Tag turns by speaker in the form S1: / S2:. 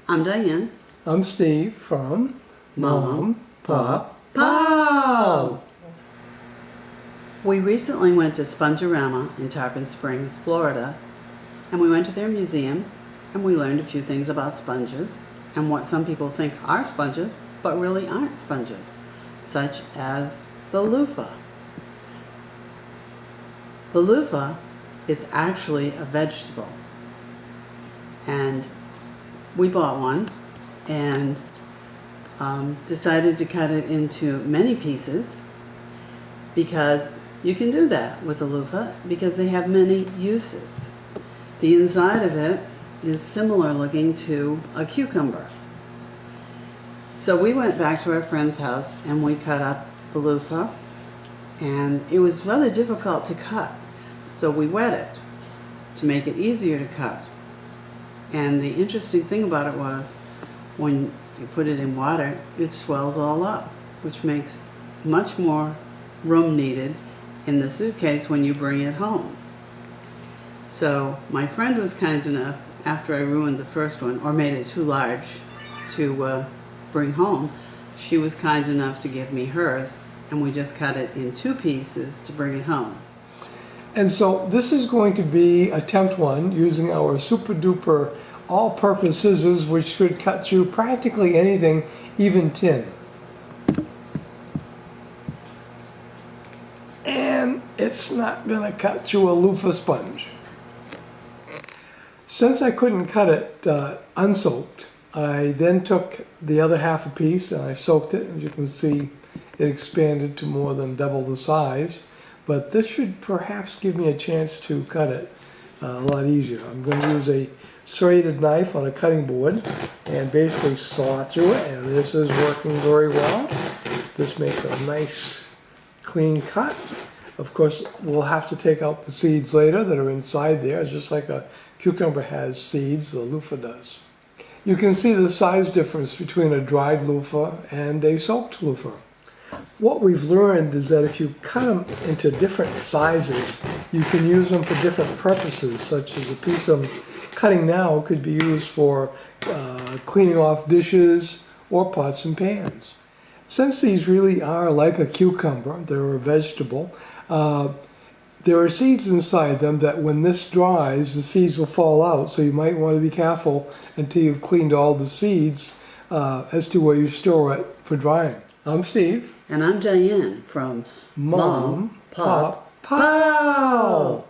S1: I'm Diane.
S2: I'm Steve from
S1: Mom, Pop, Pow! We recently went to Spongerama in Tarpon Springs, Florida, and we went to their museum and we learned a few things about sponges and what some people think are sponges but really aren't sponges, such as the loofah. The loofah is actually a vegetable, and we bought one and decided to cut it into many pieces because you can do that with a loofah because they have many uses. The inside of it is similar looking to a cucumber. So we went back to our friend's house and we cut up the loofah, and it was rather difficult to cut, so we wet it to make it easier to cut. And the interesting thing about it was when you put it in water, it swells all up, which makes much more room needed in the suitcase when you bring it home. So my friend was kind enough, after I ruined the first one or made it too large to bring home, she was kind enough to give me hers, and we just cut it in 2 pieces to bring it home.
S2: And so this is going to be attempt 1 using our super duper all-purpose scissors, which should cut through practically anything, even tin. And it's not going to cut through a loofah sponge. Since I couldn't cut it unsoaked, I then took the other half a piece and I soaked it. As you can see, it expanded to more than double the size. But this should perhaps give me a chance to cut it a lot easier. I'm going to use a serrated knife on a cutting board and basically saw through it, and this is working very well. This makes a nice clean cut. Of course, we'll have to take out the seeds later that are inside there, just like a cucumber has seeds, the loofah does. You can see the size difference between a dried loofah and a soaked loofah. What we've learned is that if you cut them into different sizes, you can use them for different purposes, such as a piece I'm cutting now could be used for cleaning off dishes or pots and pans. Since these really are like a cucumber, they're a vegetable, there are seeds inside them that when this dries, the seeds will fall out, so you might want to be careful until you've cleaned all the seeds as to where you store it for drying. I'm Steve.
S1: And I'm Diane from
S2: Mom, Pop, Pow!